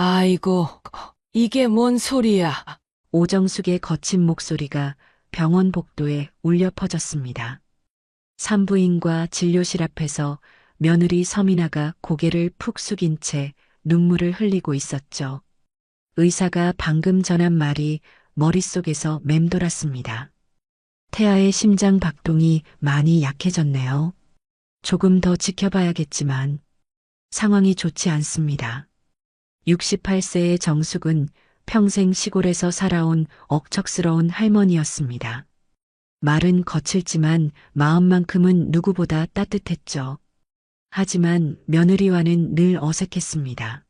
아이고, 이게 뭔 소리야? 오정숙의 거친 목소리가 병원 복도에 울려 퍼졌습니다. 산부인과 진료실 앞에서 며느리 서민아가 고개를 푹 숙인 채 눈물을 흘리고 있었죠. 의사가 방금 전한 말이 머릿속에서 맴돌았습니다. 태아의 심장 박동이 많이 약해졌네요. 조금 더 지켜봐야겠지만 상황이 좋지 않습니다. 68세의 정숙은 평생 시골에서 살아온 억척스러운 할머니였습니다. 말은 거칠지만 마음만큼은 누구보다 따뜻했죠. 하지만 며느리와는 늘 어색했습니다.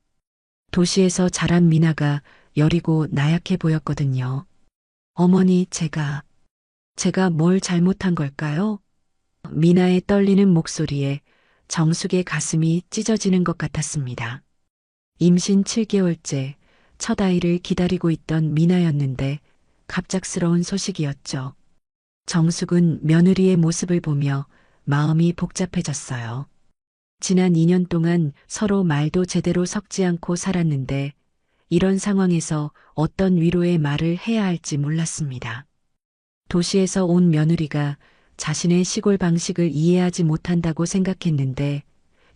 도시에서 자란 미나가 여리고 나약해 보였거든요. 어머니, 제가 뭘 잘못한 걸까요? 미나의 떨리는 목소리에 정숙의 가슴이 찢어지는 것 같았습니다. 임신 7개월째 첫 아이를 기다리고 있던 미나였는데 갑작스러운 소식이었죠. 정숙은 며느리의 모습을 보며 마음이 복잡해졌어요. 지난 2년 동안 서로 말도 제대로 섞지 않고 살았는데 이런 상황에서 어떤 위로의 말을 해야 할지 몰랐습니다. 도시에서 온 며느리가 자신의 시골 방식을 이해하지 못한다고 생각했는데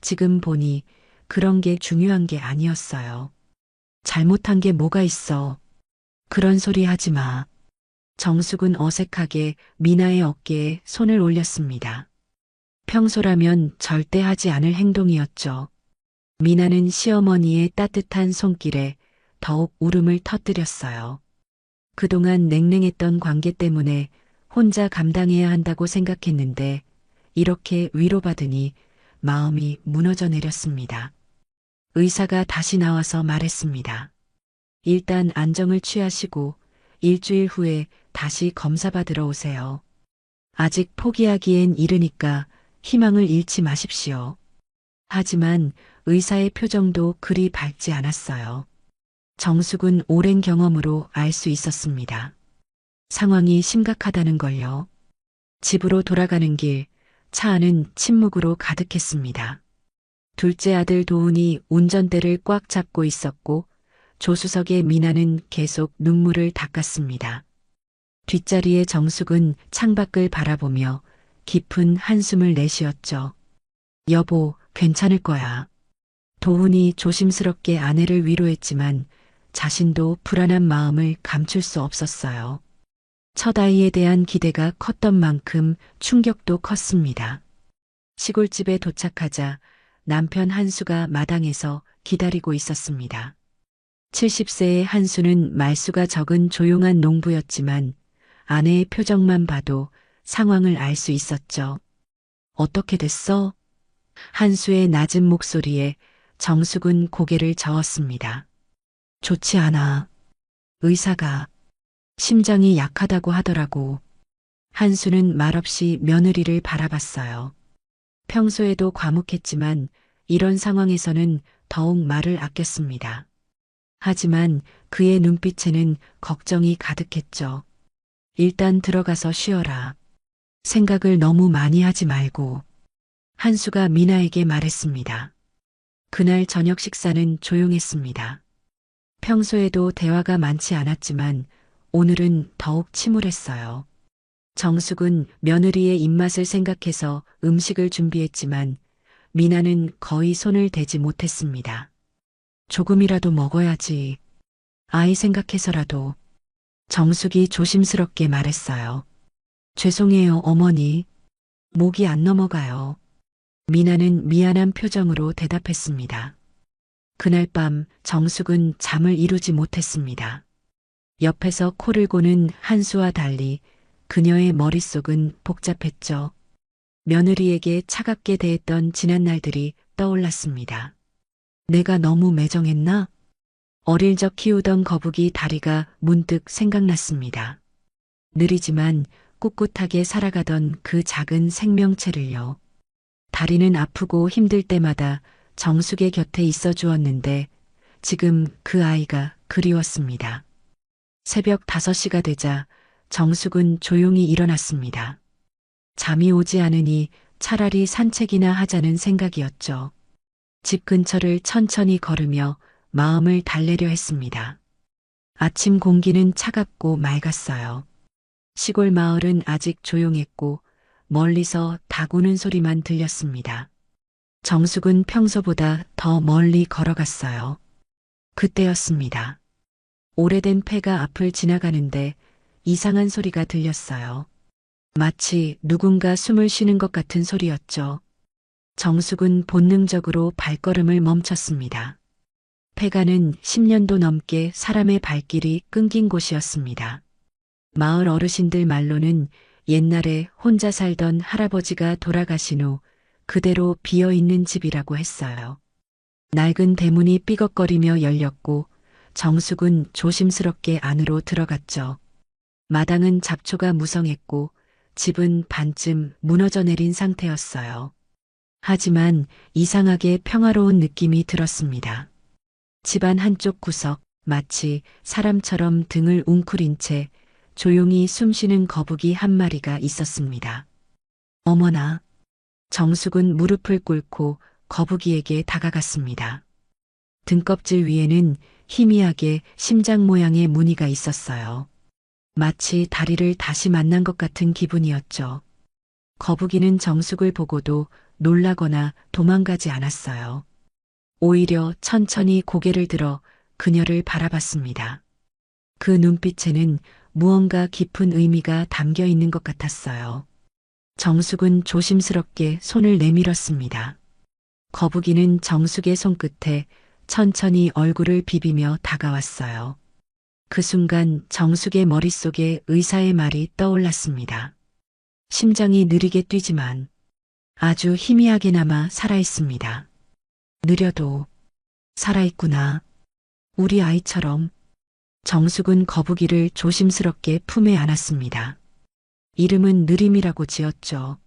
지금 보니 그런 게 중요한 게 아니었어요. 잘못한 게 뭐가 있어. 그런 소리 하지 마. 정숙은 어색하게 미나의 어깨에 손을 올렸습니다. 평소라면 절대 하지 않을 행동이었죠. 미나는 시어머니의 따뜻한 손길에 더욱 울음을 터뜨렸어요. 그동안 냉랭했던 관계 때문에 혼자 감당해야 한다고 생각했는데 이렇게 위로받으니 마음이 무너져 내렸습니다. 의사가 다시 나와서 말했습니다. 일단 안정을 취하시고 일주일 후에 다시 검사받으러 오세요. 아직 포기하기엔 이르니까 희망을 잃지 마십시오. 하지만 의사의 표정도 그리 밝지 않았어요. 정숙은 오랜 경험으로 알 수 있었습니다. 상황이 심각하다는 걸요. 집으로 돌아가는 길, 차 안은 침묵으로 가득했습니다. 둘째 아들 도훈이 운전대를 꽉 잡고 있었고 조수석의 미나는 계속 눈물을 닦았습니다. 뒷자리의 정숙은 창밖을 바라보며 깊은 한숨을 내쉬었죠. 여보, 괜찮을 거야. 도훈이 조심스럽게 아내를 위로했지만 자신도 불안한 마음을 감출 수 없었어요. 첫 아이에 대한 기대가 컸던 만큼 충격도 컸습니다. 시골집에 도착하자 남편 한수가 마당에서 기다리고 있었습니다. 70세의 한수는 말수가 적은 조용한 농부였지만 아내의 표정만 봐도 상황을 알 수 있었죠. 어떻게 됐어? 한수의 낮은 목소리에 정숙은 고개를 저었습니다. 좋지 않아. 의사가 심장이 약하다고 하더라고. 한수는 말없이 며느리를 바라봤어요. 평소에도 과묵했지만 이런 상황에서는 더욱 말을 아꼈습니다. 하지만 그의 눈빛에는 걱정이 가득했죠. 일단 들어가서 쉬어라. 생각을 너무 많이 하지 말고. 한수가 미나에게 말했습니다. 그날 저녁 식사는 조용했습니다. 평소에도 대화가 많지 않았지만 오늘은 더욱 침울했어요. 정숙은 며느리의 입맛을 생각해서 음식을 준비했지만 미나는 거의 손을 대지 못했습니다. 조금이라도 먹어야지. 아이 생각해서라도. 정숙이 조심스럽게 말했어요. 죄송해요, 어머니. 목이 안 넘어가요. 미나는 미안한 표정으로 대답했습니다. 그날 밤 정숙은 잠을 이루지 못했습니다. 옆에서 코를 고는 한수와 달리 그녀의 머릿속은 복잡했죠. 며느리에게 차갑게 대했던 지난 날들이 떠올랐습니다. 내가 너무 매정했나? 어릴 적 키우던 거북이 다리가 문득 생각났습니다. 느리지만 꿋꿋하게 살아가던 그 작은 생명체를요. 다리는 아프고 힘들 때마다 정숙의 곁에 있어 주었는데 지금 그 아이가 그리웠습니다. 새벽 5시가 되자 정숙은 조용히 일어났습니다. 잠이 오지 않으니 차라리 산책이나 하자는 생각이었죠. 집 근처를 천천히 걸으며 마음을 달래려 했습니다. 아침 공기는 차갑고 맑았어요. 시골 마을은 아직 조용했고 멀리서 닭 우는 소리만 들렸습니다. 정숙은 평소보다 더 멀리 걸어갔어요. 그때였습니다. 오래된 폐가 앞을 지나가는데 이상한 소리가 들렸어요. 마치 누군가 숨을 쉬는 것 같은 소리였죠. 정숙은 본능적으로 발걸음을 멈췄습니다. 폐가는 10년도 넘게 사람의 발길이 끊긴 곳이었습니다. 마을 어르신들 말로는 옛날에 혼자 살던 할아버지가 돌아가신 후 그대로 비어 있는 집이라고 했어요. 낡은 대문이 삐걱거리며 열렸고 정숙은 조심스럽게 안으로 들어갔죠. 마당은 잡초가 무성했고 집은 반쯤 무너져 내린 상태였어요. 하지만 이상하게 평화로운 느낌이 들었습니다. 집안 한쪽 구석, 마치 사람처럼 등을 웅크린 채 조용히 숨쉬는 거북이 한 마리가 있었습니다. 어머나. 정숙은 무릎을 꿇고 거북이에게 다가갔습니다. 등껍질 위에는 희미하게 심장 모양의 무늬가 있었어요. 마치 다리를 다시 만난 것 같은 기분이었죠. 거북이는 정숙을 보고도 놀라거나 도망가지 않았어요. 오히려 천천히 고개를 들어 그녀를 바라봤습니다. 그 눈빛에는 무언가 깊은 의미가 담겨 있는 것 같았어요. 정숙은 조심스럽게 손을 내밀었습니다. 거북이는 정숙의 손끝에 천천히 얼굴을 비비며 다가왔어요. 그 순간 정숙의 머릿속에 의사의 말이 떠올랐습니다. 심장이 느리게 뛰지만 아주 희미하게나마 살아있습니다. 느려도 살아있구나. 우리 아이처럼. 정숙은 거북이를 조심스럽게 품에 안았습니다. 이름은 느림이라고 지었죠.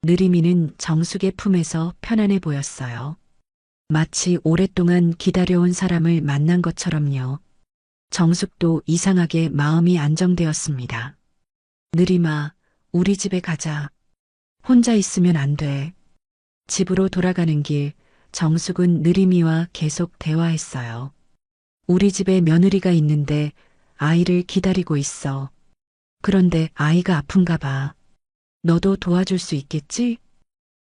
느림이는 정숙의 품에서 편안해 보였어요. 마치 오랫동안 기다려온 사람을 만난 것처럼요. 정숙도 이상하게 마음이 안정되었습니다. 느림아, 우리 집에 가자. 혼자 있으면 안 돼. 집으로 돌아가는 길, 정숙은 느림이와 계속 대화했어요. 우리 집에 며느리가 있는데 아이를 기다리고 있어. 그런데 아이가 아픈가 봐. 너도 도와줄 수 있겠지?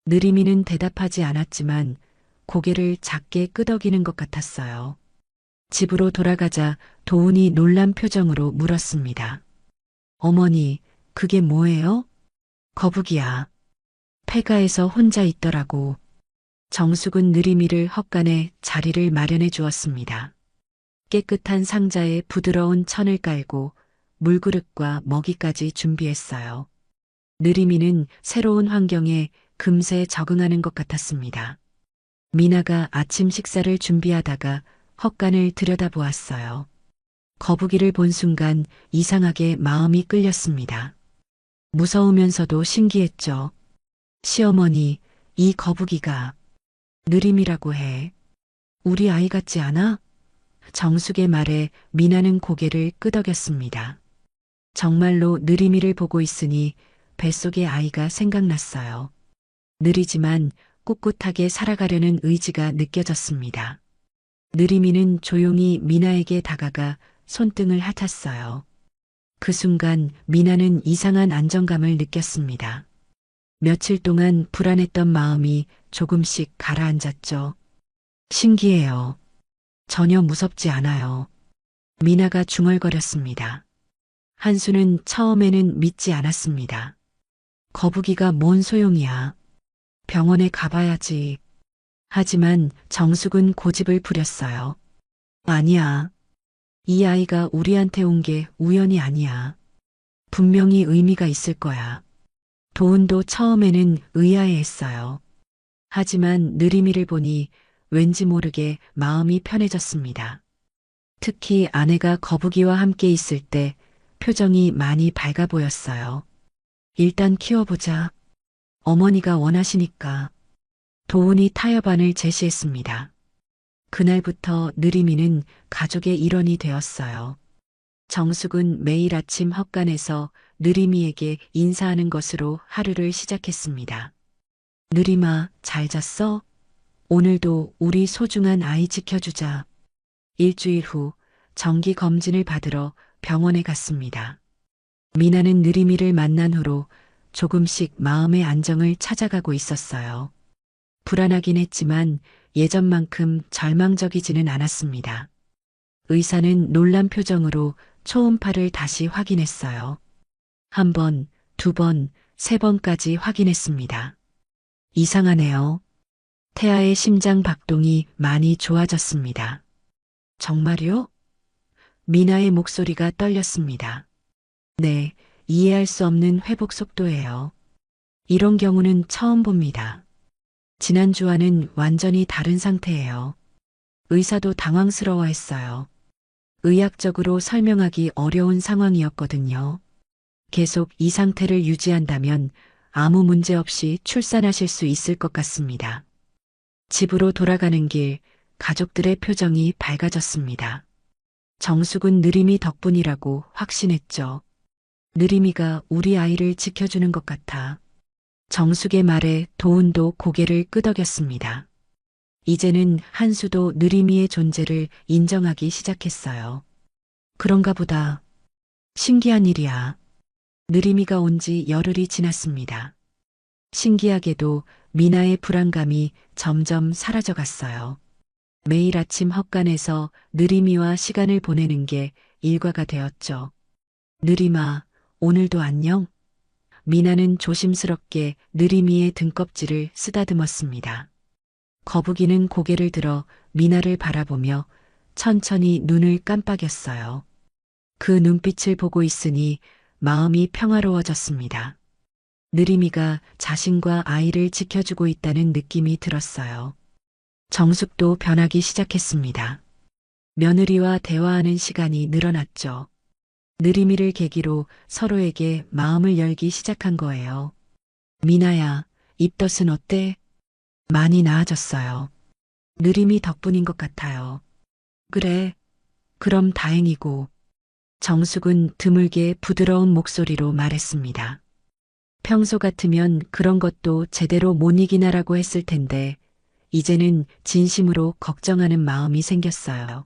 느림이는 대답하지 않았지만 고개를 작게 끄덕이는 것 같았어요. 집으로 돌아가자 도훈이 놀란 표정으로 물었습니다. 어머니, 그게 뭐예요? 거북이야. 폐가에서 혼자 있더라고. 정숙은 느림이를 헛간에 자리를 마련해 주었습니다. 깨끗한 상자에 부드러운 천을 깔고 물그릇과 먹이까지 준비했어요. 느림이는 새로운 환경에 금세 적응하는 것 같았습니다. 미나가 아침 식사를 준비하다가 헛간을 들여다보았어요. 거북이를 본 순간 이상하게 마음이 끌렸습니다. 무서우면서도 신기했죠. 시어머니, 이 거북이가 느림이라고 해. 우리 아이 같지 않아? 정숙의 말에 미나는 고개를 끄덕였습니다. 정말로 느림이를 보고 있으니 뱃속의 아이가 생각났어요. 느리지만 꿋꿋하게 살아가려는 의지가 느껴졌습니다. 느림이는 조용히 미나에게 다가가 손등을 핥았어요. 그 순간 미나는 이상한 안정감을 느꼈습니다. 며칠 동안 불안했던 마음이 조금씩 가라앉았죠. 신기해요. 전혀 무섭지 않아요. 미나가 중얼거렸습니다. 한수는 처음에는 믿지 않았습니다. 거북이가 뭔 소용이야. 병원에 가봐야지. 하지만 정숙은 고집을 부렸어요. 아니야. 이 아이가 우리한테 온 게 우연이 아니야. 분명히 의미가 있을 거야. 도훈도 처음에는 의아해했어요. 하지만 느림이를 보니 왠지 모르게 마음이 편해졌습니다. 특히 아내가 거북이와 함께 있을 때 표정이 많이 밝아 보였어요. 일단 키워보자. 어머니가 원하시니까. 도훈이 타협안을 제시했습니다. 그날부터 느림이는 가족의 일원이 되었어요. 정숙은 매일 아침 헛간에서 느림이에게 인사하는 것으로 하루를 시작했습니다. 느림아, 잘 잤어? 오늘도 우리 소중한 아이 지켜주자. 일주일 후 정기 검진을 받으러 병원에 갔습니다. 미나는 느리미를 만난 후로 조금씩 마음의 안정을 찾아가고 있었어요. 불안하긴 했지만 예전만큼 절망적이지는 않았습니다. 의사는 놀란 표정으로 초음파를 다시 확인했어요. 한 번, 두 번, 세 번까지 확인했습니다. 이상하네요. 태아의 심장 박동이 많이 좋아졌습니다. 정말요? 미나의 목소리가 떨렸습니다. 네, 이해할 수 없는 회복 속도예요. 이런 경우는 처음 봅니다. 지난주와는 완전히 다른 상태예요. 의사도 당황스러워했어요. 의학적으로 설명하기 어려운 상황이었거든요. 계속 이 상태를 유지한다면 아무 문제 없이 출산하실 수 있을 것 같습니다. 집으로 돌아가는 길 가족들의 표정이 밝아졌습니다. 정숙은 느림이 덕분이라고 확신했죠. 느림이가 우리 아이를 지켜주는 것 같아. 정숙의 말에 도훈도 고개를 끄덕였습니다. 이제는 한수도 느림이의 존재를 인정하기 시작했어요. 그런가 보다. 신기한 일이야. 느림이가 온 지 열흘이 지났습니다. 신기하게도 미나의 불안감이 점점 사라져갔어요. 매일 아침 헛간에서 느림이와 시간을 보내는 게 일과가 되었죠. 느림아, 오늘도 안녕? 미나는 조심스럽게 느림이의 등껍질을 쓰다듬었습니다. 거북이는 고개를 들어 미나를 바라보며 천천히 눈을 깜빡였어요. 그 눈빛을 보고 있으니 마음이 평화로워졌습니다. 느림이가 자신과 아이를 지켜주고 있다는 느낌이 들었어요. 정숙도 변하기 시작했습니다. 며느리와 대화하는 시간이 늘어났죠. 느림이를 계기로 서로에게 마음을 열기 시작한 거예요. 미나야, 입덧은 어때? 많이 나아졌어요. 느림이 덕분인 것 같아요. 그래, 그럼 다행이고. 정숙은 드물게 부드러운 목소리로 말했습니다. 평소 같으면 그런 것도 제대로 못 이기나라고 했을 텐데, 이제는 진심으로 걱정하는 마음이 생겼어요.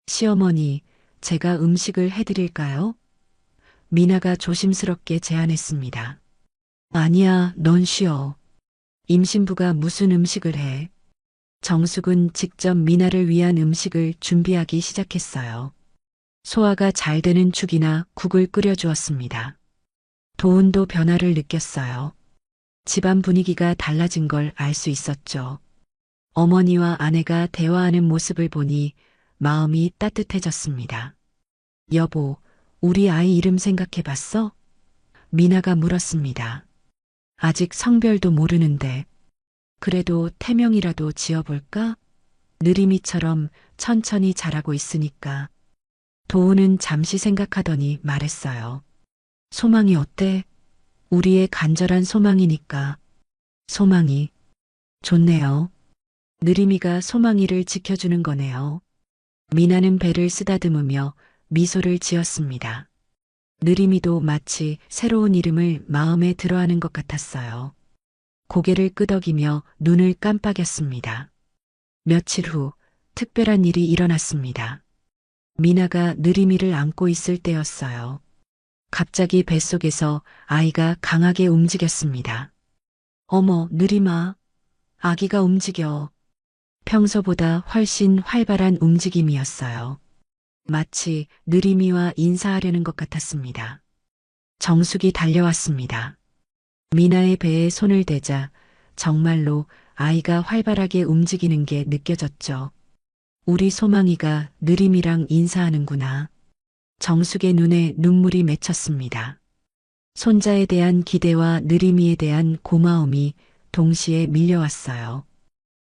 시어머니, 제가 음식을 해드릴까요? 미나가 조심스럽게 제안했습니다. 아니야, 넌 쉬어. 임신부가 무슨 음식을 해? 정숙은 직접 미나를 위한 음식을 준비하기 시작했어요. 소화가 잘 되는 죽이나 국을 끓여주었습니다. 도훈도 변화를 느꼈어요. 집안 분위기가 달라진 걸 알 수 있었죠. 어머니와 아내가 대화하는 모습을 보니 마음이 따뜻해졌습니다. 여보, 우리 아이 이름 생각해 봤어? 미나가 물었습니다. 아직 성별도 모르는데. 그래도 태명이라도 지어볼까? 느림이처럼 천천히 자라고 있으니까. 도훈은 잠시 생각하더니 말했어요. 소망이 어때? 우리의 간절한 소망이니까. 소망이. 좋네요. 느림이가 소망이를 지켜주는 거네요. 미나는 배를 쓰다듬으며 미소를 지었습니다. 느림이도 마치 새로운 이름을 마음에 들어하는 것 같았어요. 고개를 끄덕이며 눈을 깜빡였습니다. 며칠 후 특별한 일이 일어났습니다. 미나가 느림이를 안고 있을 때였어요. 갑자기 뱃속에서 아이가 강하게 움직였습니다. 어머, 느림아. 아기가 움직여. 평소보다 훨씬 활발한 움직임이었어요. 마치 느림이와 인사하려는 것 같았습니다. 정숙이 달려왔습니다. 미나의 배에 손을 대자 정말로 아이가 활발하게 움직이는 게 느껴졌죠. 우리 소망이가 느림이랑 인사하는구나. 정숙의 눈에 눈물이 맺혔습니다. 손자에 대한 기대와 느림이에 대한 고마움이 동시에 밀려왔어요.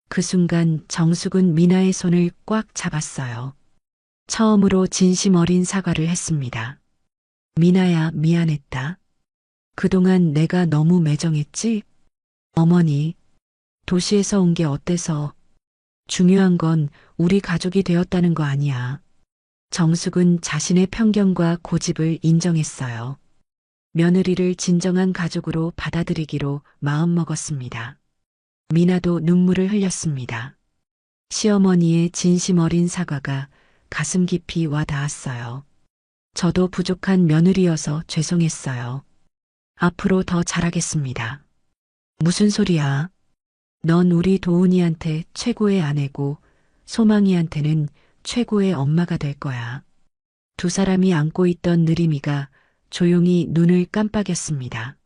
그 순간 정숙은 미나의 손을 꽉 잡았어요. 처음으로 진심 어린 사과를 했습니다. 미나야, 미안했다. 그동안 내가 너무 매정했지? 어머니, 도시에서 온 게 어때서? 중요한 건 우리 가족이 되었다는 거 아니야. 정숙은 자신의 편견과 고집을 인정했어요. 며느리를 진정한 가족으로 받아들이기로 마음먹었습니다. 미나도 눈물을 흘렸습니다. 시어머니의 진심 어린 사과가 가슴 깊이 와 닿았어요. 저도 부족한 며느리여서 죄송했어요. 앞으로 더 잘하겠습니다. 무슨 소리야? 넌 우리 도훈이한테 최고의 아내고 소망이한테는 최고의 엄마가 될 거야. 두 사람이 안고 있던 느림이가 조용히 눈을 깜빡였습니다.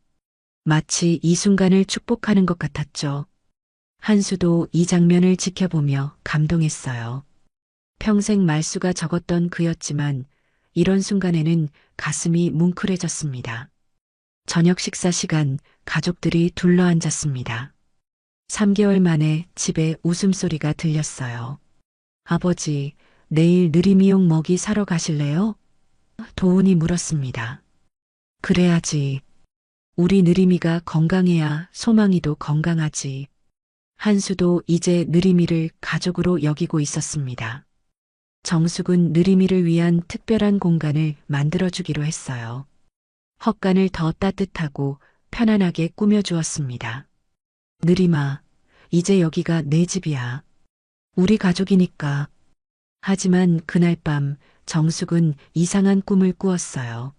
마치 이 순간을 축복하는 것 같았죠. 한수도 이 장면을 지켜보며 감동했어요. 평생 말수가 적었던 그였지만 이런 순간에는 가슴이 뭉클해졌습니다. 저녁 식사 시간 가족들이 둘러앉았습니다. 3개월 만에 집에 웃음소리가 들렸어요. 아버지, 내일 느림이용 먹이 사러 가실래요? 도훈이 물었습니다. 그래야지. 우리 느림이가 건강해야 소망이도 건강하지. 한수도 이제 느림이를 가족으로 여기고 있었습니다. 정숙은 느림이를 위한 특별한 공간을 만들어주기로 했어요. 헛간을 더 따뜻하고 편안하게 꾸며주었습니다. 느림아, 이제 여기가 내 집이야. 우리 가족이니까. 하지만 그날 밤 정숙은 이상한 꿈을 꾸었어요.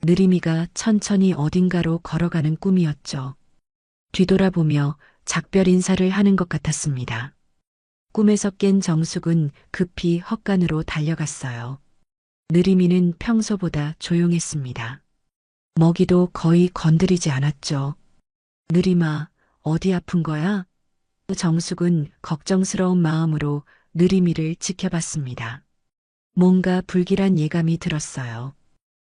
느림이가 천천히 어딘가로 걸어가는 꿈이었죠. 뒤돌아보며 작별 인사를 하는 것 같았습니다. 꿈에서 깬 정숙은 급히 헛간으로 달려갔어요. 느림이는 평소보다 조용했습니다. 먹이도 거의 건드리지 않았죠. 느림아, 어디 아픈 거야? 정숙은 걱정스러운 마음으로 느림이를 지켜봤습니다. 뭔가 불길한 예감이 들었어요.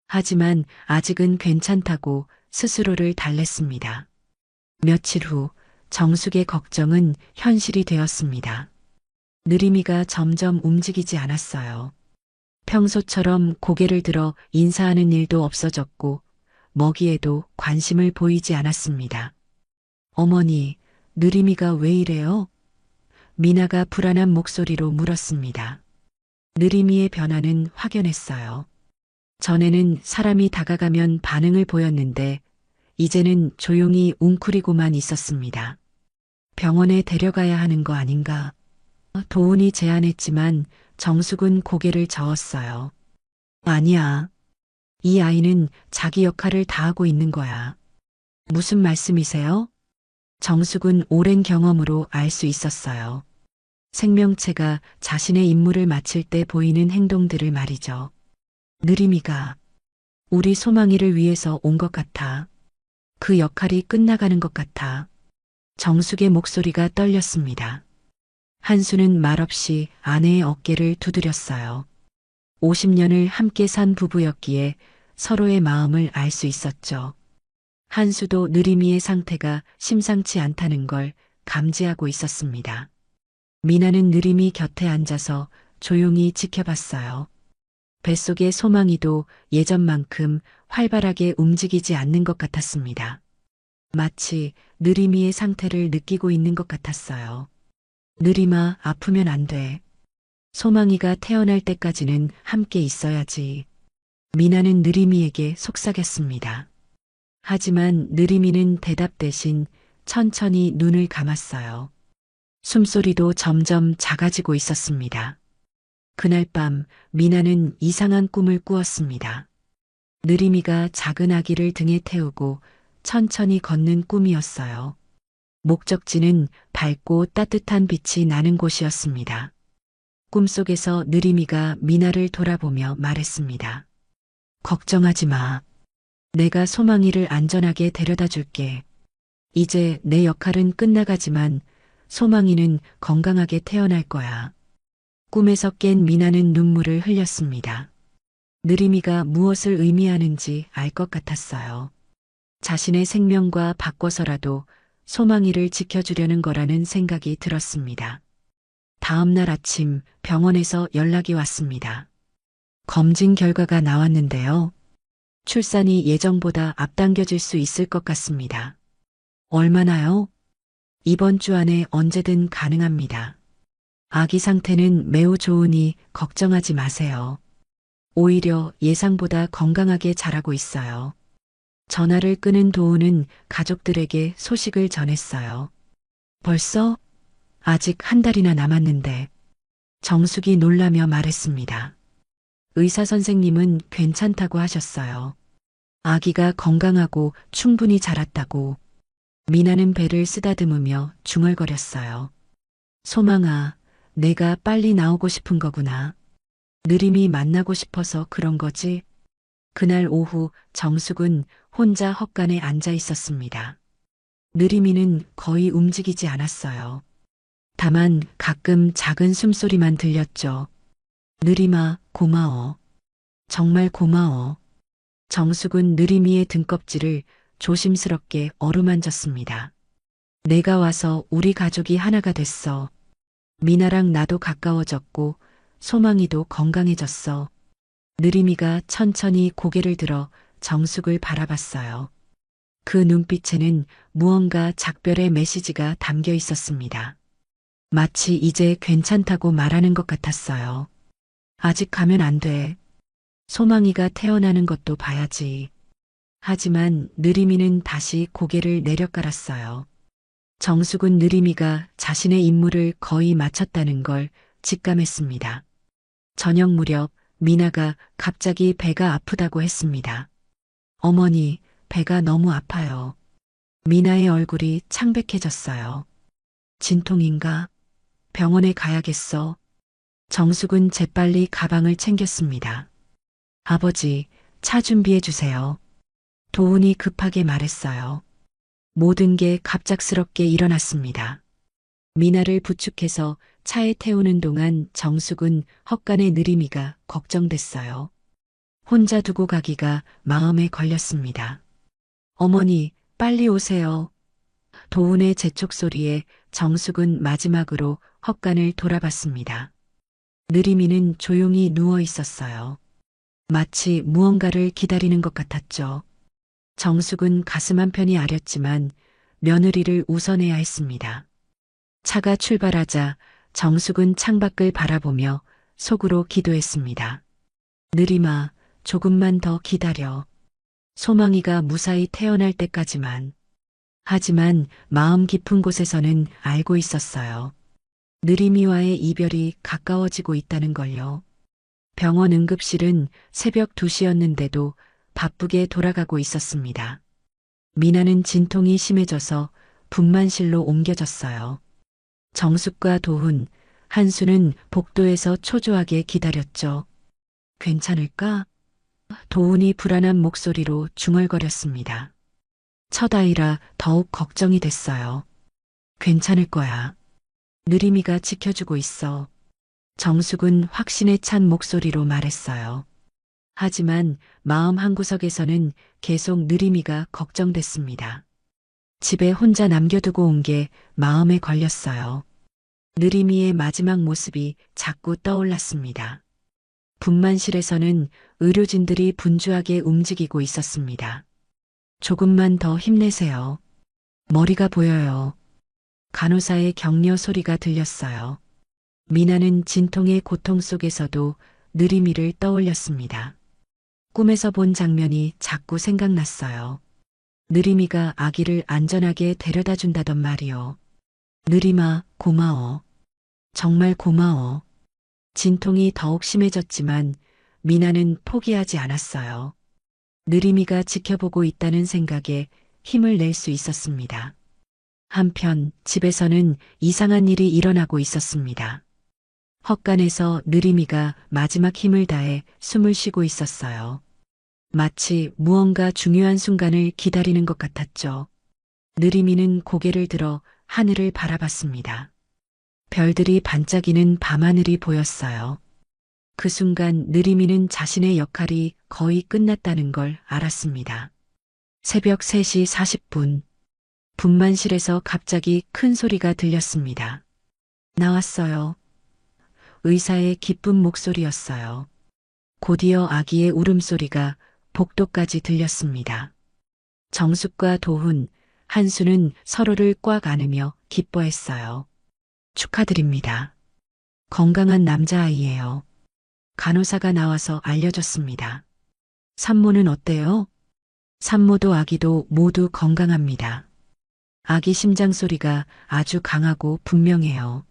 하지만 아직은 괜찮다고 스스로를 달랬습니다. 며칠 후 정숙의 걱정은 현실이 되었습니다. 느림이가 점점 움직이지 않았어요. 평소처럼 고개를 들어 인사하는 일도 없어졌고 먹이에도 관심을 보이지 않았습니다. 어머니, 느림이가 왜 이래요? 미나가 불안한 목소리로 물었습니다. 느림이의 변화는 확연했어요. 전에는 사람이 다가가면 반응을 보였는데 이제는 조용히 웅크리고만 있었습니다. 병원에 데려가야 하는 거 아닌가? 도훈이 제안했지만 정숙은 고개를 저었어요. 아니야. 이 아이는 자기 역할을 다하고 있는 거야. 무슨 말씀이세요? 정숙은 오랜 경험으로 알 수 있었어요. 생명체가 자신의 임무를 마칠 때 보이는 행동들을 말이죠. 느림이가 우리 소망이를 위해서 온 것 같아. 그 역할이 끝나가는 것 같아. 정숙의 목소리가 떨렸습니다. 한수는 말없이 아내의 어깨를 두드렸어요. 50년을 함께 산 부부였기에 서로의 마음을 알 수 있었죠. 한수도 느림이의 상태가 심상치 않다는 걸 감지하고 있었습니다. 미나는 느림이 곁에 앉아서 조용히 지켜봤어요. 뱃속의 소망이도 예전만큼 활발하게 움직이지 않는 것 같았습니다. 마치 느림이의 상태를 느끼고 있는 것 같았어요. 느림아, 아프면 안 돼. 소망이가 태어날 때까지는 함께 있어야지. 미나는 느림이에게 속삭였습니다. 하지만 느림이는 대답 대신 천천히 눈을 감았어요. 숨소리도 점점 작아지고 있었습니다. 그날 밤 미나는 이상한 꿈을 꾸었습니다. 느림이가 작은 아기를 등에 태우고 천천히 걷는 꿈이었어요. 목적지는 밝고 따뜻한 빛이 나는 곳이었습니다. 꿈속에서 느림이가 미나를 돌아보며 말했습니다. 걱정하지 마. 내가 소망이를 안전하게 데려다 줄게. 이제 내 역할은 끝나가지만 소망이는 건강하게 태어날 거야. 꿈에서 깬 미나는 눈물을 흘렸습니다. 느림이가 무엇을 의미하는지 알 것 같았어요. 자신의 생명과 바꿔서라도 소망이를 지켜주려는 거라는 생각이 들었습니다. 다음 날 아침 병원에서 연락이 왔습니다. 검진 결과가 나왔는데요. 출산이 예정보다 앞당겨질 수 있을 것 같습니다. 얼마나요? 이번 주 안에 언제든 가능합니다. 아기 상태는 매우 좋으니 걱정하지 마세요. 오히려 예상보다 건강하게 자라고 있어요. 전화를 끊은 도훈은 가족들에게 소식을 전했어요. 벌써? 아직 한 달이나 남았는데. 정숙이 놀라며 말했습니다. 의사 선생님은 괜찮다고 하셨어요. 아기가 건강하고 충분히 자랐다고. 미나는 배를 쓰다듬으며 중얼거렸어요. 소망아, 내가 빨리 나오고 싶은 거구나. 느림이 만나고 싶어서 그런 거지? 그날 오후 정숙은 혼자 헛간에 앉아 있었습니다. 느림이는 거의 움직이지 않았어요. 다만 가끔 작은 숨소리만 들렸죠. 느림아, 고마워. 정말 고마워. 정숙은 느림이의 등껍질을 조심스럽게 어루만졌습니다. 내가 와서 우리 가족이 하나가 됐어. 미나랑 나도 가까워졌고 소망이도 건강해졌어. 느림이가 천천히 고개를 들어 정숙을 바라봤어요. 그 눈빛에는 무언가 작별의 메시지가 담겨 있었습니다. 마치 이제 괜찮다고 말하는 것 같았어요. 아직 가면 안 돼. 소망이가 태어나는 것도 봐야지. 하지만 느림이는 다시 고개를 내려깔았어요. 정숙은 느림이가 자신의 임무를 거의 마쳤다는 걸 직감했습니다. 저녁 무렵 미나가 갑자기 배가 아프다고 했습니다. 어머니, 배가 너무 아파요. 미나의 얼굴이 창백해졌어요. 진통인가? 병원에 가야겠어. 정숙은 재빨리 가방을 챙겼습니다. 아버지, 차 준비해 주세요. 도훈이 급하게 말했어요. 모든 게 갑작스럽게 일어났습니다. 미나를 부축해서 차에 태우는 동안 정숙은 헛간의 느림이가 걱정됐어요. 혼자 두고 가기가 마음에 걸렸습니다. 어머니, 빨리 오세요. 도훈의 재촉 소리에 정숙은 마지막으로 헛간을 돌아봤습니다. 느림이는 조용히 누워 있었어요. 마치 무언가를 기다리는 것 같았죠. 정숙은 가슴 한편이 아렸지만 며느리를 우선해야 했습니다. 차가 출발하자 정숙은 창밖을 바라보며 속으로 기도했습니다. 느림아, 조금만 더 기다려. 소망이가 무사히 태어날 때까지만. 하지만 마음 깊은 곳에서는 알고 있었어요. 느림이와의 이별이 가까워지고 있다는 걸요. 병원 응급실은 새벽 2시였는데도 바쁘게 돌아가고 있었습니다. 미나는 진통이 심해져서 분만실로 옮겨졌어요. 정숙과 도훈, 한수는 복도에서 초조하게 기다렸죠. 괜찮을까? 도훈이 불안한 목소리로 중얼거렸습니다. 첫 아이라 더욱 걱정이 됐어요. 괜찮을 거야. 느림이가 지켜주고 있어. 정숙은 확신에 찬 목소리로 말했어요. 하지만 마음 한구석에서는 계속 느림이가 걱정됐습니다. 집에 혼자 남겨두고 온 게 마음에 걸렸어요. 느림이의 마지막 모습이 자꾸 떠올랐습니다. 분만실에서는 의료진들이 분주하게 움직이고 있었습니다. 조금만 더 힘내세요. 머리가 보여요. 간호사의 격려 소리가 들렸어요. 미나는 진통의 고통 속에서도 느림이를 떠올렸습니다. 꿈에서 본 장면이 자꾸 생각났어요. 느림이가 아기를 안전하게 데려다 준다던 말이요. 느림아, 고마워. 정말 고마워. 진통이 더욱 심해졌지만 미나는 포기하지 않았어요. 느림이가 지켜보고 있다는 생각에 힘을 낼 수 있었습니다. 한편 집에서는 이상한 일이 일어나고 있었습니다. 헛간에서 느림이가 마지막 힘을 다해 숨을 쉬고 있었어요. 마치 무언가 중요한 순간을 기다리는 것 같았죠. 느림이는 고개를 들어 하늘을 바라봤습니다. 별들이 반짝이는 밤하늘이 보였어요. 그 순간 느림이는 자신의 역할이 거의 끝났다는 걸 알았습니다. 새벽 3시 40분. 분만실에서 갑자기 큰 소리가 들렸습니다. 나왔어요. 의사의 기쁜 목소리였어요. 곧이어 아기의 울음소리가 복도까지 들렸습니다. 정숙과 도훈, 한수는 서로를 꽉 안으며 기뻐했어요. 축하드립니다. 건강한 남자아이예요. 간호사가 나와서 알려줬습니다. 산모는 어때요? 산모도 아기도 모두 건강합니다. 아기 심장 소리가 아주 강하고 분명해요.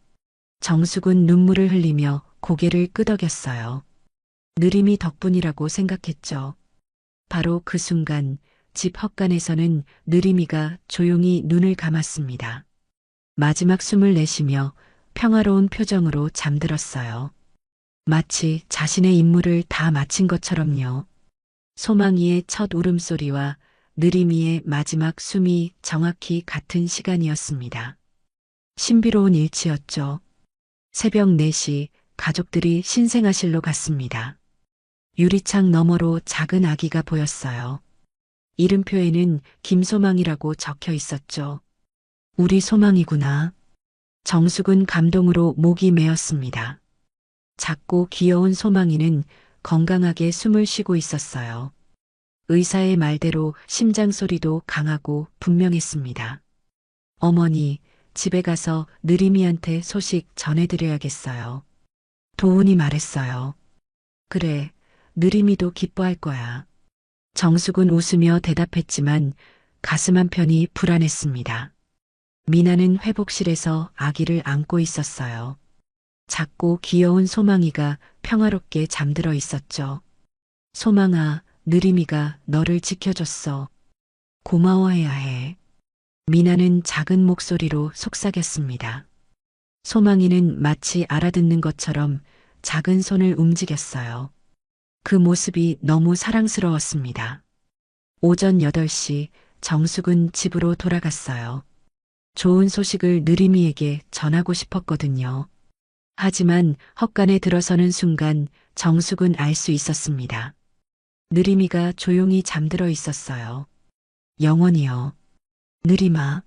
정숙은 눈물을 흘리며 고개를 끄덕였어요. 느림이 덕분이라고 생각했죠. 바로 그 순간 집 헛간에서는 느림이가 조용히 눈을 감았습니다. 마지막 숨을 내쉬며 평화로운 표정으로 잠들었어요. 마치 자신의 임무를 다 마친 것처럼요. 소망이의 첫 울음소리와 느림이의 마지막 숨이 정확히 같은 시간이었습니다. 신비로운 일치였죠. 새벽 4시 가족들이 신생아실로 갔습니다. 유리창 너머로 작은 아기가 보였어요. 이름표에는 김소망이라고 적혀 있었죠. 우리 소망이구나. 정숙은 감동으로 목이 메었습니다. 작고 귀여운 소망이는 건강하게 숨을 쉬고 있었어요. 의사의 말대로 심장 소리도 강하고 분명했습니다. 어머니, 집에 가서 느림이한테 소식 전해드려야겠어요. 도훈이 말했어요. 그래, 느림이도 기뻐할 거야. 정숙은 웃으며 대답했지만 가슴 한편이 불안했습니다. 미나는 회복실에서 아기를 안고 있었어요. 작고 귀여운 소망이가 평화롭게 잠들어 있었죠. 소망아, 느림이가 너를 지켜줬어. 고마워해야 해. 미나는 작은 목소리로 속삭였습니다. 소망이는 마치 알아듣는 것처럼 작은 손을 움직였어요. 그 모습이 너무 사랑스러웠습니다. 오전 8시 정숙은 집으로 돌아갔어요. 좋은 소식을 느림이에게 전하고 싶었거든요. 하지만 헛간에 들어서는 순간 정숙은 알 수 있었습니다. 느림이가 조용히 잠들어 있었어요. 영원히요. 느림아.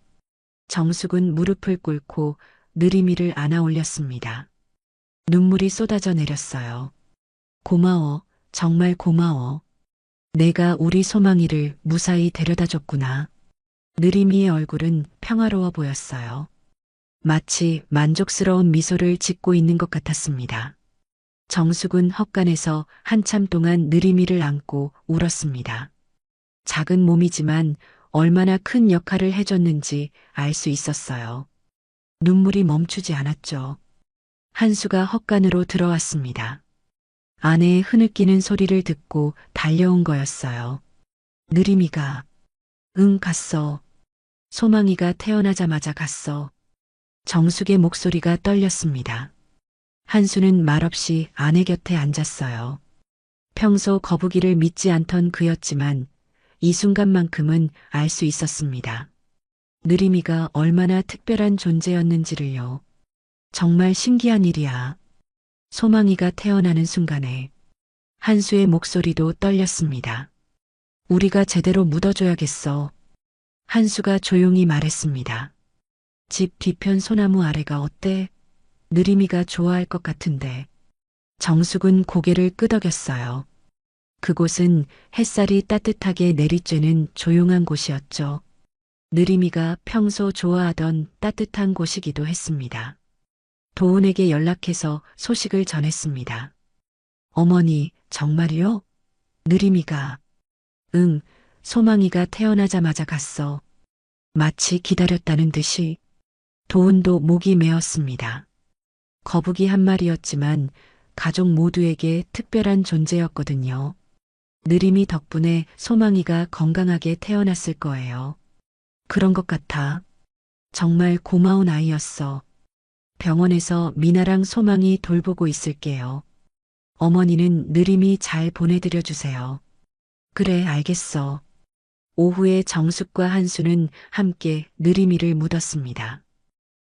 정숙은 무릎을 꿇고 느림이를 안아 올렸습니다. 눈물이 쏟아져 내렸어요. 고마워. 정말 고마워. 내가 우리 소망이를 무사히 데려다 줬구나. 느림이의 얼굴은 평화로워 보였어요. 마치 만족스러운 미소를 짓고 있는 것 같았습니다. 정숙은 헛간에서 한참 동안 느림이를 안고 울었습니다. 작은 몸이지만 얼마나 큰 역할을 해줬는지 알 수 있었어요. 눈물이 멈추지 않았죠. 한수가 헛간으로 들어왔습니다. 아내의 흐느끼는 소리를 듣고 달려온 거였어요. 느림이가, 응, 갔어. 소망이가 태어나자마자 갔어. 정숙의 목소리가 떨렸습니다. 한수는 말없이 아내 곁에 앉았어요. 평소 거북이를 믿지 않던 그였지만 이 순간만큼은 알 수 있었습니다. 느림이가 얼마나 특별한 존재였는지를요. 정말 신기한 일이야. 소망이가 태어나는 순간에 한수의 목소리도 떨렸습니다. 우리가 제대로 묻어줘야겠어. 한수가 조용히 말했습니다. 집 뒤편 소나무 아래가 어때? 느림이가 좋아할 것 같은데. 정숙은 고개를 끄덕였어요. 그곳은 햇살이 따뜻하게 내리쬐는 조용한 곳이었죠. 느림이가 평소 좋아하던 따뜻한 곳이기도 했습니다. 도훈에게 연락해서 소식을 전했습니다. 어머니, 정말요? 느림이가. 응, 소망이가 태어나자마자 갔어. 마치 기다렸다는 듯이. 도훈도 목이 메었습니다. 거북이 한 마리였지만 가족 모두에게 특별한 존재였거든요. 느림이 덕분에 소망이가 건강하게 태어났을 거예요. 그런 것 같아. 정말 고마운 아이였어. 병원에서 미나랑 소망이 돌보고 있을게요. 어머니는 느림이 잘 보내드려 주세요. 그래, 알겠어. 오후에 정숙과 한수는 함께 느림이를 묻었습니다.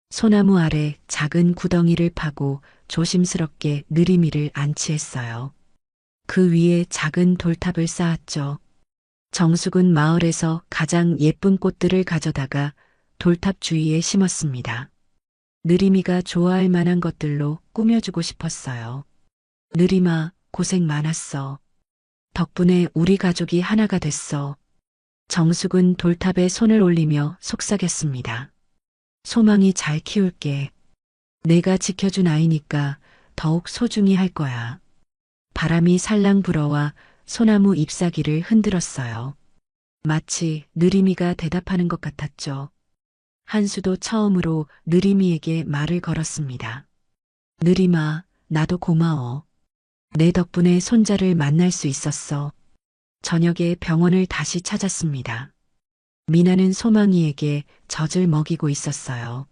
소나무 아래 작은 구덩이를 파고 조심스럽게 느림이를 안치했어요. 그 위에 작은 돌탑을 쌓았죠. 정숙은 마을에서 가장 예쁜 꽃들을 가져다가 돌탑 주위에 심었습니다. 느림이가 좋아할 만한 것들로 꾸며주고 싶었어요. 느림아, 고생 많았어. 덕분에 우리 가족이 하나가 됐어. 정숙은 돌탑에 손을 올리며 속삭였습니다. 소망이 잘 키울게. 내가 지켜준 아이니까 더욱 소중히 할 거야. 바람이 살랑 불어와 소나무 잎사귀를 흔들었어요. 마치 느림이가 대답하는 것 같았죠. 한수도 처음으로 느림이에게 말을 걸었습니다. 느림아, 나도 고마워. 내 덕분에 손자를 만날 수 있었어. 저녁에 병원을 다시 찾았습니다. 미나는 소망이에게 젖을 먹이고 있었어요.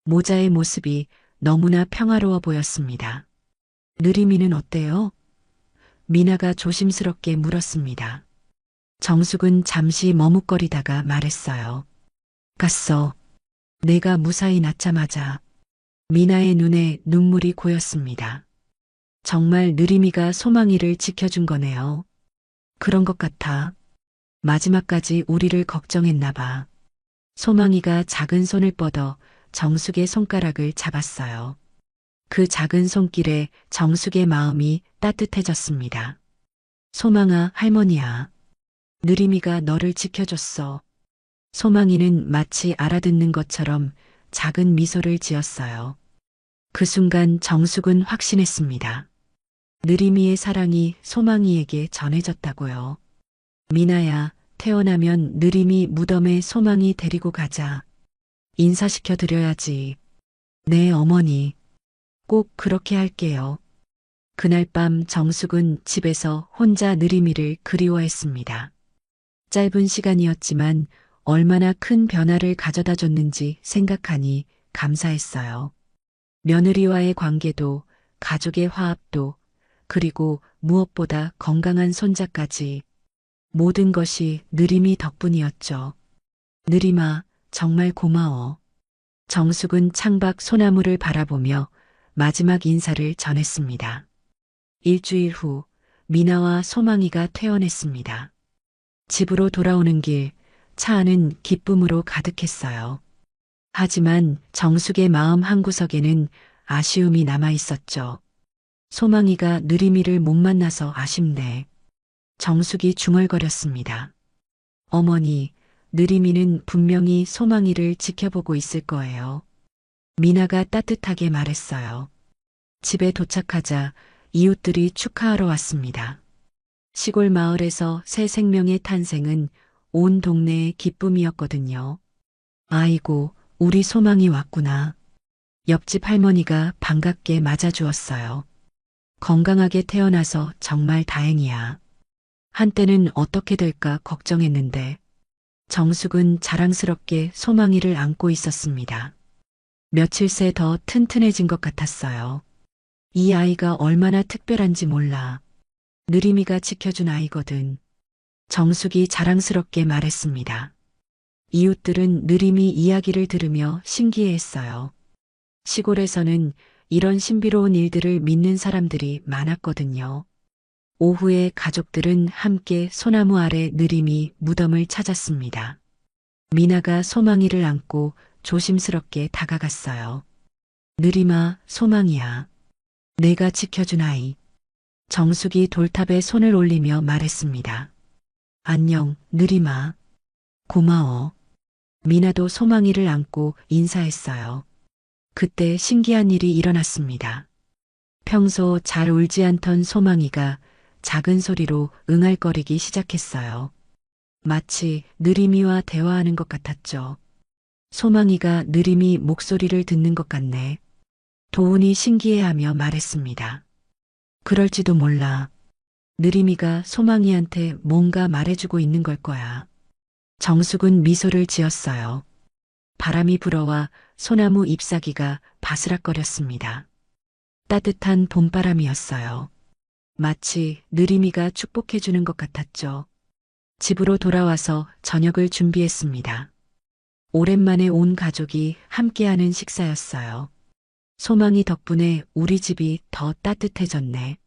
모자의 모습이 너무나 평화로워 보였습니다. 느림이는 어때요? 미나가 조심스럽게 물었습니다. 정숙은 잠시 머뭇거리다가 말했어요. 갔어. 내가 무사히 낳자마자 미나의 눈에 눈물이 고였습니다. 정말 느림이가 소망이를 지켜준 거네요. 그런 것 같아. 마지막까지 우리를 걱정했나 봐. 소망이가 작은 손을 뻗어 정숙의 손가락을 잡았어요. 그 작은 손길에 정숙의 마음이 따뜻해졌습니다. 소망아, 할머니야. 느림이가 너를 지켜줬어. 소망이는 마치 알아듣는 것처럼 작은 미소를 지었어요. 그 순간 정숙은 확신했습니다. 느림이의 사랑이 소망이에게 전해졌다고요. 미나야, 태어나면 느림이 무덤에 소망이 데리고 가자. 인사시켜 드려야지. 네, 어머니. 꼭 그렇게 할게요. 그날 밤 정숙은 집에서 혼자 느림이를 그리워했습니다. 짧은 시간이었지만 얼마나 큰 변화를 가져다 줬는지 생각하니 감사했어요. 며느리와의 관계도, 가족의 화합도, 그리고 무엇보다 건강한 손자까지 모든 것이 느림이 덕분이었죠. 느림아, 정말 고마워. 정숙은 창밖 소나무를 바라보며 마지막 인사를 전했습니다. 일주일 후 미나와 소망이가 퇴원했습니다. 집으로 돌아오는 길, 차 안은 기쁨으로 가득했어요. 하지만 정숙의 마음 한구석에는 아쉬움이 남아 있었죠. 소망이가 느림이를 못 만나서 아쉽네. 정숙이 중얼거렸습니다. 어머니, 느림이는 분명히 소망이를 지켜보고 있을 거예요. 미나가 따뜻하게 말했어요. 집에 도착하자 이웃들이 축하하러 왔습니다. 시골 마을에서 새 생명의 탄생은 온 동네의 기쁨이었거든요. 아이고, 우리 소망이 왔구나. 옆집 할머니가 반갑게 맞아주었어요. 건강하게 태어나서 정말 다행이야. 한때는 어떻게 될까 걱정했는데 정숙은 자랑스럽게 소망이를 안고 있었습니다. 며칠 새 더 튼튼해진 것 같았어요. 이 아이가 얼마나 특별한지 몰라. 느림이가 지켜준 아이거든. 정숙이 자랑스럽게 말했습니다. 이웃들은 느림이 이야기를 들으며 신기해했어요. 시골에서는 이런 신비로운 일들을 믿는 사람들이 많았거든요. 오후에 가족들은 함께 소나무 아래 느림이 무덤을 찾았습니다. 미나가 소망이를 안고 조심스럽게 다가갔어요. 느림아, 소망이야. 내가 지켜준 아이. 정숙이 돌탑에 손을 올리며 말했습니다. 안녕, 느림아. 고마워. 미나도 소망이를 안고 인사했어요. 그때 신기한 일이 일어났습니다. 평소 잘 울지 않던 소망이가 작은 소리로 응알거리기 시작했어요. 마치 느림이와 대화하는 것 같았죠. 소망이가 느림이 목소리를 듣는 것 같네. 도훈이 신기해하며 말했습니다. 그럴지도 몰라. 느림이가 소망이한테 뭔가 말해주고 있는 걸 거야. 정숙은 미소를 지었어요. 바람이 불어와 소나무 잎사귀가 바스락거렸습니다. 따뜻한 봄바람이었어요. 마치 느림이가 축복해주는 것 같았죠. 집으로 돌아와서 저녁을 준비했습니다. 오랜만에 온 가족이 함께하는 식사였어요. 소망이 덕분에 우리 집이 더 따뜻해졌네.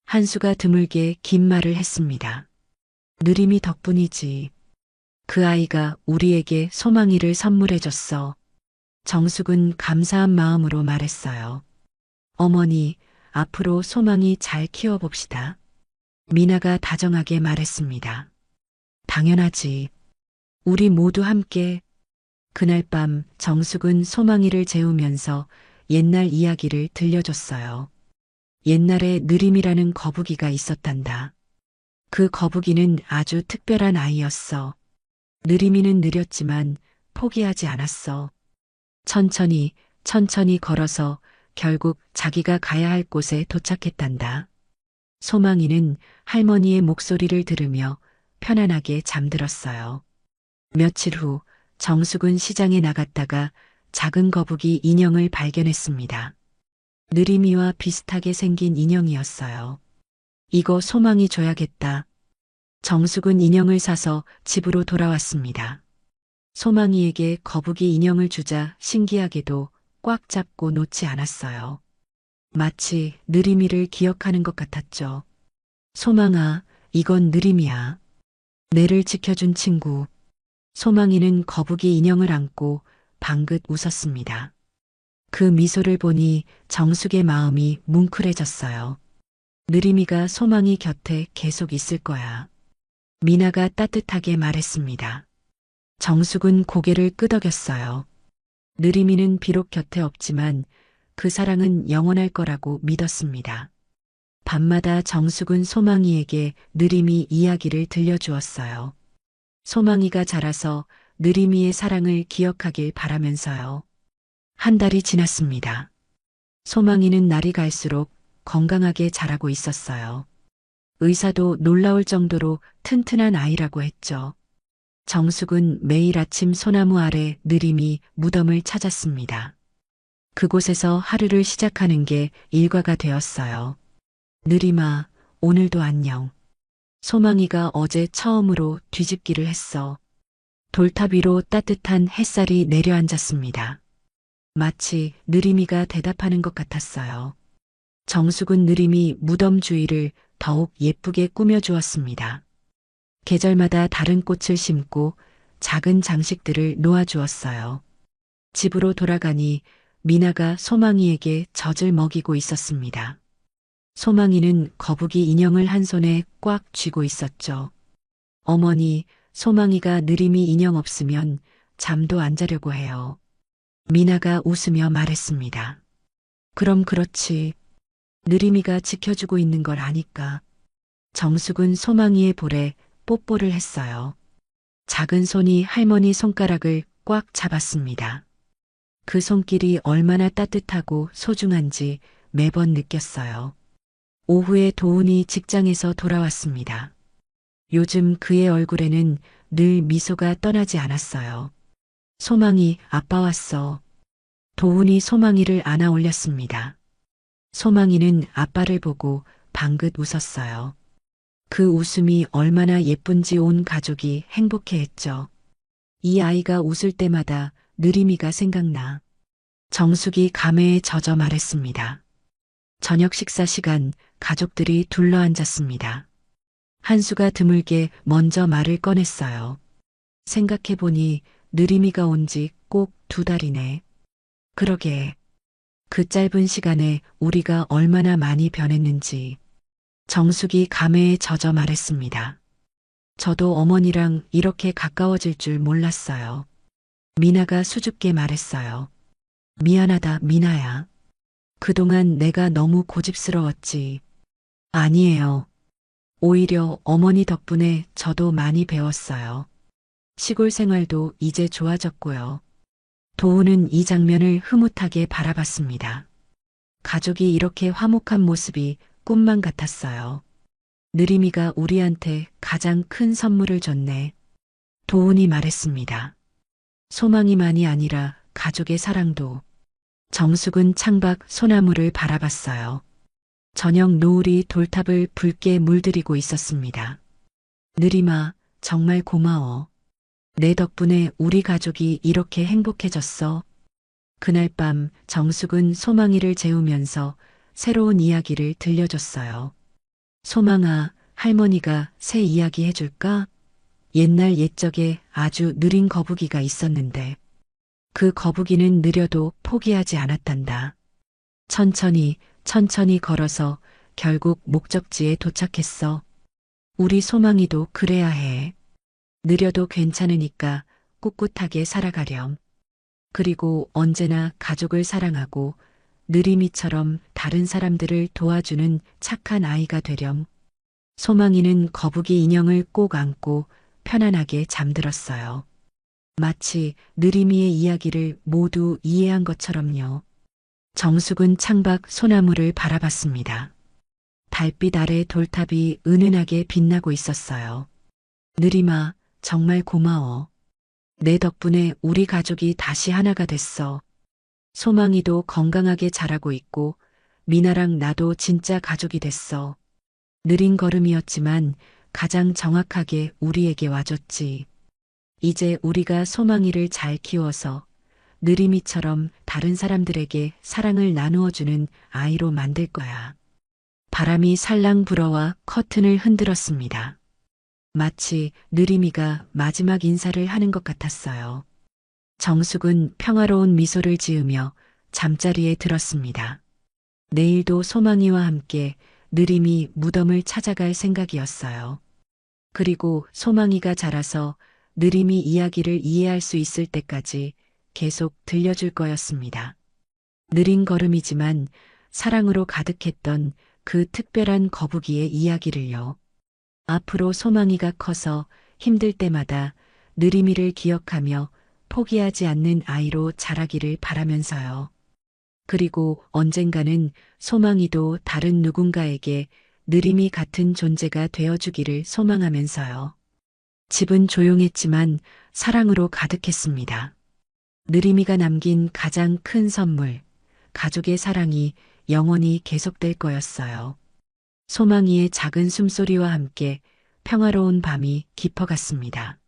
한수가 드물게 긴 말을 했습니다. 느림이 덕분이지. 그 아이가 우리에게 소망이를 선물해줬어. 정숙은 감사한 마음으로 말했어요. 어머니, 앞으로 소망이 잘 키워봅시다. 미나가 다정하게 말했습니다. 당연하지. 우리 모두 함께. 그날 밤 정숙은 소망이를 재우면서 옛날 이야기를 들려줬어요. 옛날에 느림이라는 거북이가 있었단다. 그 거북이는 아주 특별한 아이였어. 느림이는 느렸지만 포기하지 않았어. 천천히 걸어서 결국 자기가 가야 할 곳에 도착했단다. 소망이는 할머니의 목소리를 들으며 편안하게 잠들었어요. 며칠 후 정숙은 시장에 나갔다가 작은 거북이 인형을 발견했습니다. 느림이와 비슷하게 생긴 인형이었어요. 이거 소망이 줘야겠다. 정숙은 인형을 사서 집으로 돌아왔습니다. 소망이에게 거북이 인형을 주자 신기하게도 꽉 잡고 놓지 않았어요. 마치 느림이를 기억하는 것 같았죠. 소망아, 이건 느림이야. 내를 지켜준 친구. 소망이는 거북이 인형을 안고 방긋 웃었습니다. 그 미소를 보니 정숙의 마음이 뭉클해졌어요. 느림이가 소망이 곁에 계속 있을 거야. 미나가 따뜻하게 말했습니다. 정숙은 고개를 끄덕였어요. 느림이는 비록 곁에 없지만 그 사랑은 영원할 거라고 믿었습니다. 밤마다 정숙은 소망이에게 느림이 이야기를 들려주었어요. 소망이가 자라서 느림이의 사랑을 기억하길 바라면서요. 한 달이 지났습니다. 소망이는 날이 갈수록 건강하게 자라고 있었어요. 의사도 놀라울 정도로 튼튼한 아이라고 했죠. 정숙은 매일 아침 소나무 아래 느림이 무덤을 찾았습니다. 그곳에서 하루를 시작하는 게 일과가 되었어요. 느림아, 오늘도 안녕. 소망이가 어제 처음으로 뒤집기를 했어. 돌탑 위로 따뜻한 햇살이 내려앉았습니다. 마치 느림이가 대답하는 것 같았어요. 정숙은 느림이 무덤 주위를 더욱 예쁘게 꾸며주었습니다. 계절마다 다른 꽃을 심고 작은 장식들을 놓아주었어요. 집으로 돌아가니 미나가 소망이에게 젖을 먹이고 있었습니다. 소망이는 거북이 인형을 한 손에 꽉 쥐고 있었죠. 어머니, 소망이가 느림이 인형 없으면 잠도 안 자려고 해요. 미나가 웃으며 말했습니다. 그럼 그렇지. 느림이가 지켜주고 있는 걸 아니까. 정숙은 소망이의 볼에 뽀뽀를 했어요. 작은 손이 할머니 손가락을 꽉 잡았습니다. 그 손길이 얼마나 따뜻하고 소중한지 매번 느꼈어요. 오후에 도훈이 직장에서 돌아왔습니다. 요즘 그의 얼굴에는 늘 미소가 떠나지 않았어요. 소망이, 아빠 왔어. 도훈이 소망이를 안아 올렸습니다. 소망이는 아빠를 보고 방긋 웃었어요. 그 웃음이 얼마나 예쁜지 온 가족이 행복해했죠. 이 아이가 웃을 때마다 느림이가 생각나. 정숙이 감회에 젖어 말했습니다. 저녁 식사 시간 가족들이 둘러앉았습니다. 한수가 드물게 먼저 말을 꺼냈어요. 생각해보니 느림이가 온 지 꼭 2달이네. 그러게. 그 짧은 시간에 우리가 얼마나 많이 변했는지. 정숙이 감회에 젖어 말했습니다. 저도 어머니랑 이렇게 가까워질 줄 몰랐어요. 미나가 수줍게 말했어요. 미안하다, 미나야. 그동안 내가 너무 고집스러웠지. 아니에요. 오히려 어머니 덕분에 저도 많이 배웠어요. 시골 생활도 이제 좋아졌고요. 도훈은 이 장면을 흐뭇하게 바라봤습니다. 가족이 이렇게 화목한 모습이 꿈만 같았어요. 느림이가 우리한테 가장 큰 선물을 줬네. 도훈이 말했습니다. 소망이만이 아니라 가족의 사랑도. 정숙은 창밖 소나무를 바라봤어요. 저녁 노을이 돌탑을 붉게 물들이고 있었습니다. 느림아, 정말 고마워. 내 덕분에 우리 가족이 이렇게 행복해졌어. 그날 밤 정숙은 소망이를 재우면서 새로운 이야기를 들려줬어요. 소망아, 할머니가 새 이야기 해줄까? 옛날 옛적에 아주 느린 거북이가 있었는데 그 거북이는 느려도 포기하지 않았단다. 천천히 걸어서 결국 목적지에 도착했어. 우리 소망이도 그래야 해. 느려도 괜찮으니까 꿋꿋하게 살아가렴. 그리고 언제나 가족을 사랑하고 느림이처럼 다른 사람들을 도와주는 착한 아이가 되렴. 소망이는 거북이 인형을 꼭 안고 편안하게 잠들었어요. 마치 느림이의 이야기를 모두 이해한 것처럼요. 정숙은 창밖 소나무를 바라봤습니다. 달빛 아래 돌탑이 은은하게 빛나고 있었어요. 느림아, 정말 고마워. 내 덕분에 우리 가족이 다시 하나가 됐어. 소망이도 건강하게 자라고 있고, 미나랑 나도 진짜 가족이 됐어. 느린 걸음이었지만 가장 정확하게 우리에게 와줬지. 이제 우리가 소망이를 잘 키워서 느림이처럼 다른 사람들에게 사랑을 나누어주는 아이로 만들 거야. 바람이 살랑 불어와 커튼을 흔들었습니다. 마치 느림이가 마지막 인사를 하는 것 같았어요. 정숙은 평화로운 미소를 지으며 잠자리에 들었습니다. 내일도 소망이와 함께 느림이 무덤을 찾아갈 생각이었어요. 그리고 소망이가 자라서 느림이 이야기를 이해할 수 있을 때까지 계속 들려줄 거였습니다. 느린 걸음이지만 사랑으로 가득했던 그 특별한 거북이의 이야기를요. 앞으로 소망이가 커서 힘들 때마다 느림이를 기억하며 포기하지 않는 아이로 자라기를 바라면서요. 그리고 언젠가는 소망이도 다른 누군가에게 느림이 같은 존재가 되어주기를 소망하면서요. 집은 조용했지만 사랑으로 가득했습니다. 느림이가 남긴 가장 큰 선물, 가족의 사랑이 영원히 계속될 거였어요. 소망이의 작은 숨소리와 함께 평화로운 밤이 깊어갔습니다.